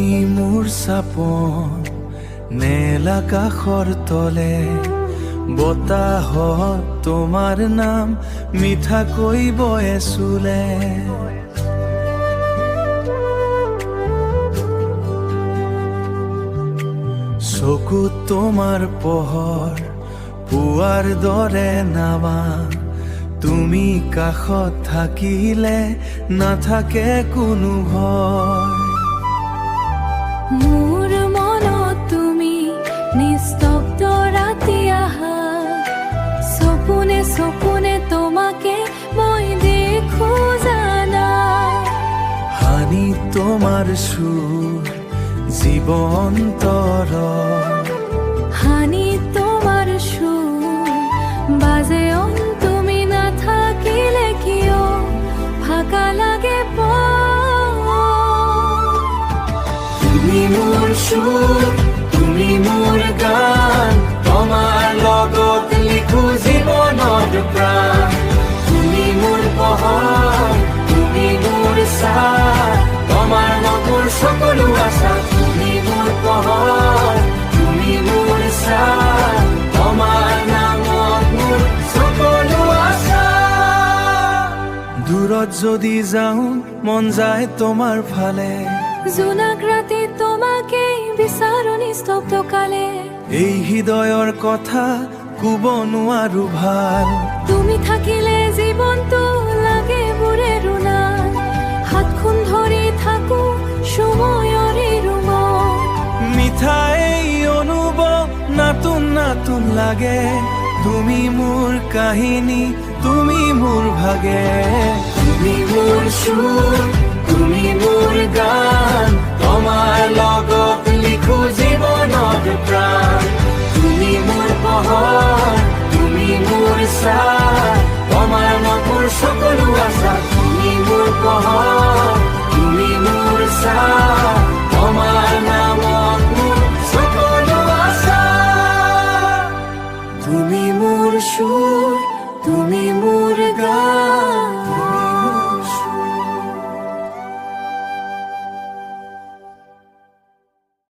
তুমি মোৰ চাপন নীল আকাশৰ তলে বতাহত তোমাৰ নাম মিঠাকৈ বয়ে চুলে চকুত তোমাৰ পোহৰ পুৱাৰ দৰে নামা তুমি কাষত থাকিলে নাথাকে কোনো ভয় মোৰ মনত তুমি নিস্তব্ধ ৰাতি আহা সপোনে সপোনে তোমাকে মই দেখো জানা হানি তোমাৰ সুৰ জীৱন্তৰ হানি তোমাৰ সুৰ বাজে তুমি নাথাকিলে কিয় ফাঁকা লাগে তুমি মোৰ সুৰ তুমি মোৰ গান তোমাৰ লগত লিখো জীৱনৰ প্ৰাণ তুমি মোৰ পোহৰ তুমি মোৰ ছাঁ তোমাৰ মোৰ সকলো আশা তুমি মোৰ পোহৰ তুমি মোৰ ছাঁ তোমাৰ নামত মোৰ সকলো আশা দূৰত যদি যাওঁ মন যায় তোমাৰ ফালে জোনাক ৰাতি তোমাকে বিচাৰো নিস্তব্ধ কালে এই হৃদয়ৰ কথা ক'ব নোৱাৰো ভাল তুমি থাকিলে জীৱনটো লাগে বুৰে ৰুণা হাতখন ধৰি থাকো সময়ৰে ৰুমত মিঠা এই অনুভৱ নতুন নতুন লাগে তুমি মোৰ কাহিনী তুমি মোৰ ভাগে তুমি মোৰ সুৰ তুমি মোৰ গান তোমাৰ লগত লিখো জীৱনৰ প্ৰাণ তুমি মোৰ পোহৰ তুমি মোৰ ছাঁ তোমাৰ মোৰ সকলো আশা তুমি মোৰ পোহৰ তুমি মোৰ ছাঁ